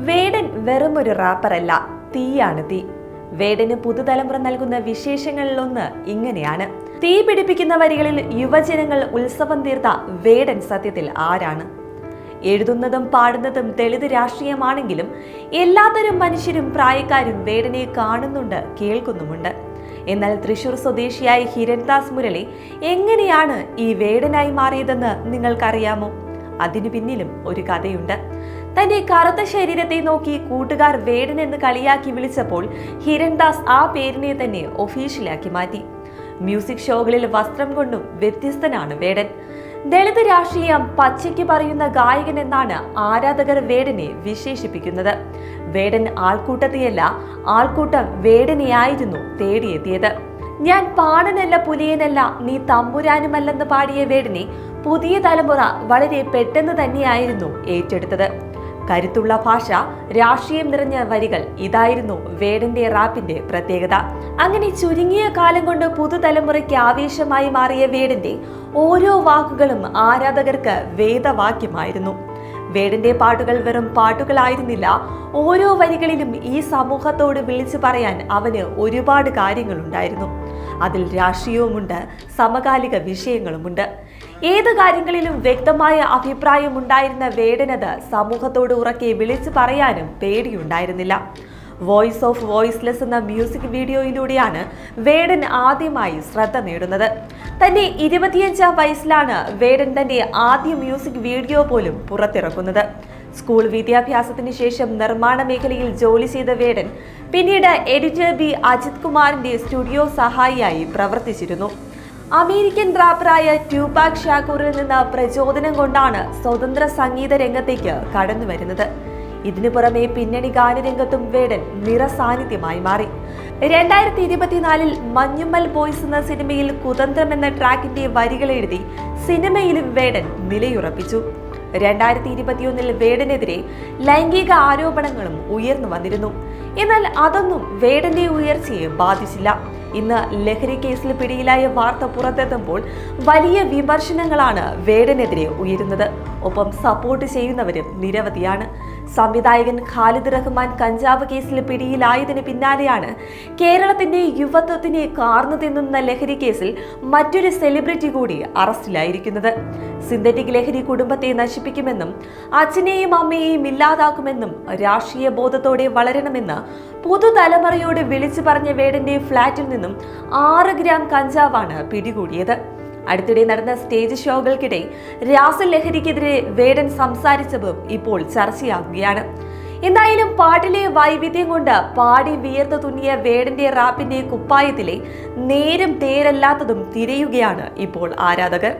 വേടൻ വെറുമൊരു റാപ്പറല്ല, തീയാണ് തീ. വേടന് പുതുതലമുറ നൽകുന്ന വിശേഷങ്ങളിലൊന്ന് ഇങ്ങനെയാണ്. തീ പിടിപ്പിക്കുന്ന വരികളിൽ യുവജനങ്ങൾ ഉത്സവം തീർത്ത വേടൻ സത്യത്തിൽ ആരാണ്? എഴുതുന്നതും പാടുന്നതും ദളിത് രാഷ്ട്രീയമാണെങ്കിലും എല്ലാത്തരം മനുഷ്യരും പ്രായക്കാരും വേടനെ കാണുന്നുണ്ട്, കേൾക്കുന്നുമുണ്ട്. എന്നാൽ തൃശൂർ സ്വദേശിയായ ഹിരൺദാസ് മുരളി എങ്ങനെയാണ് ഈ വേടനായി മാറിയതെന്ന് നിങ്ങൾക്കറിയാമോ? അതിനു പിന്നിലും ഒരു കഥയുണ്ട്. തന്റെ കറുത്ത ശരീരത്തെ നോക്കി കൂട്ടുകാർ വേടൻ എന്ന് കളിയാക്കി വിളിച്ചപ്പോൾ ഹിരൺദാസ് ആ പേരിനെ തന്നെ ഒഫീഷ്യലാക്കി മാറ്റി. മ്യൂസിക് ഷോകളിൽ വസ്ത്രം കൊണ്ടും വ്യത്യസ്തനാണ് വേടൻ. ദളിത് രാഷ്ട്രീയം പച്ചയ്ക്ക് പറയുന്ന ഗായകൻ എന്നാണ് ആരാധകർ വേടനെ വിശേഷിപ്പിക്കുന്നത്. വേടൻ ആൾക്കൂട്ടത്തെയല്ല, ആൾക്കൂട്ടം വേടനെയായിരുന്നു തേടിയെത്തിയത്. ഞാൻ പാണനല്ല പുലിയനല്ല നീ തമ്പുരാനുമല്ലെന്ന് പാടിയ വേടനെ പുതിയ തലമുറ വളരെ പെട്ടെന്ന് തന്നെയായിരുന്നു ഏറ്റെടുത്തത്. കരുത്തുള്ള ഭാഷ, രാഷ്ട്രീയം നിറഞ്ഞ വരികൾ, ഇതായിരുന്നു വേടന്റെ റാപ്പിന്റെ പ്രത്യേകത. അങ്ങനെ ചുരുങ്ങിയ കാലം കൊണ്ട് പുതുതലമുറയ്ക്ക് ആവേശമായി മാറിയ വേടന്റെ ഓരോ വാക്കുകളും ആരാധകർക്ക് വേദവാക്യമായിരുന്നു. വേടന്റെ പാട്ടുകൾ വെറും പാട്ടുകളായിരുന്നില്ല. ഓരോ വരികളിലും ഈ സമൂഹത്തോട് വിളിച്ചു പറയാൻ അവന് ഒരുപാട് കാര്യങ്ങളുണ്ടായിരുന്നു. അതിൽ രാഷ്ട്രീയവുമുണ്ട്, സമകാലിക വിഷയങ്ങളുമുണ്ട്. ഏത് കാര്യങ്ങളിലും വ്യക്തമായ അഭിപ്രായം ഉണ്ടായിരുന്ന വേടനത് സമൂഹത്തോട് ഉറക്കെ വിളിച്ചു പറയാനും പേടിയുണ്ടായിരുന്നില്ല. വോയിസ് ഓഫ് വോയിസ്ലെസ് എന്ന മ്യൂസിക് വീഡിയോയിലൂടെയാണ് വേടൻ ആദ്യമായി ശ്രദ്ധ നേടുന്നത്. തന്റെ 25ാം വയസ്സിലാണ് വേടൻ തന്റെ ആദ്യ മ്യൂസിക് വീഡിയോ പോലും പുറത്തിറക്കുന്നത്. സ്കൂൾ വിദ്യാഭ്യാസത്തിന് ശേഷം നിർമ്മാണ മേഖലയിൽ ജോലി ചെയ്ത വേടൻ പിന്നീട് എഡിറ്റർ ബി അജിത് കുമാറിന്റെ സ്റ്റുഡിയോ സഹായിയായി പ്രവർത്തിച്ചിരുന്നു. അമേരിക്കൻ റാപ്പറായ ട്യൂപാക് ഷാക്കൂറിൽ നിന്ന് പ്രചോദനം കൊണ്ടാണ് സ്വതന്ത്ര സംഗീത രംഗത്തേക്ക് കടന്നു വരുന്നത്. ഇതിനു പുറമെ പിന്നണി ഗാനരംഗത്തും വേടൻ നിറസാന്നിധ്യമായി മാറി. 2024 മഞ്ഞുമ്മൽ ബോയ്സ് എന്ന സിനിമയിൽ കുതന്ത്രം എന്ന ട്രാക്കിന്റെ വരികൾ എഴുതി സിനിമയിലും വേടൻ നിലയുറപ്പിച്ചു. 2021 വേടനെതിരെ ലൈംഗിക ആരോപണങ്ങളും ഉയർന്നു വന്നിരുന്നു. എന്നാൽ അതൊന്നും വേടന്റെ ഉയർച്ചയെ ബാധിച്ചില്ല. ഇന്ന് ലഹരി കേസിൽ പിടിയിലായ വാർത്ത പുറത്തെത്തുമ്പോൾ വലിയ വിമർശനങ്ങളാണ് വേടനെതിരെ ഉയരുന്നത്. ഒപ്പം സപ്പോർട്ട് ചെയ്യുന്നവരും നിരവധിയാണ്. സംവിധായകൻ ഖാലിദ് റഹ്മാൻ കഞ്ചാവ് കേസിൽ പിടിയിലായതിന് പിന്നാലെയാണ് കേരളത്തിന്റെ യുവത്വത്തിനെ കാർന്നു തിന്നുന്ന ലഹരി കേസിൽ മറ്റൊരു സെലിബ്രിറ്റി കൂടി അറസ്റ്റിലായിരിക്കുന്നത്. സിന്തറ്റിക് ലഹരി കുടുംബത്തെ നശിപ്പിക്കുമെന്നും അച്ഛനെയും അമ്മയെയും ഇല്ലാതാക്കുമെന്നും രാഷ്ട്രീയ ബോധത്തോടെ വളരണമെന്ന് പുതുതലമുറയോട് വിളിച്ചു പറഞ്ഞ വേടന്റെ ഫ്ളാറ്റിൽ നിന്നും 6 ഗ്രാം കഞ്ചാവാണ് പിടികൂടിയത്. അടുത്തിടെ നടന്ന സ്റ്റേജ് ഷോകൾക്കിടെ രാസലഹരിക്കെതിരെ വേടൻ സംസാരിച്ചതും ഇപ്പോൾ ചർച്ചയാകുകയാണ്. എന്തായാലും പാട്ടിലെ വൈവിധ്യം കൊണ്ട് പാടി വിയർത്ത് തുന്നിയ വേടന്റെ റാപ്പിന്റെ കുപ്പായത്തിലെ നേരും തേരല്ലാത്തതും തിരയുകയാണ് ഇപ്പോൾ ആരാധകർ.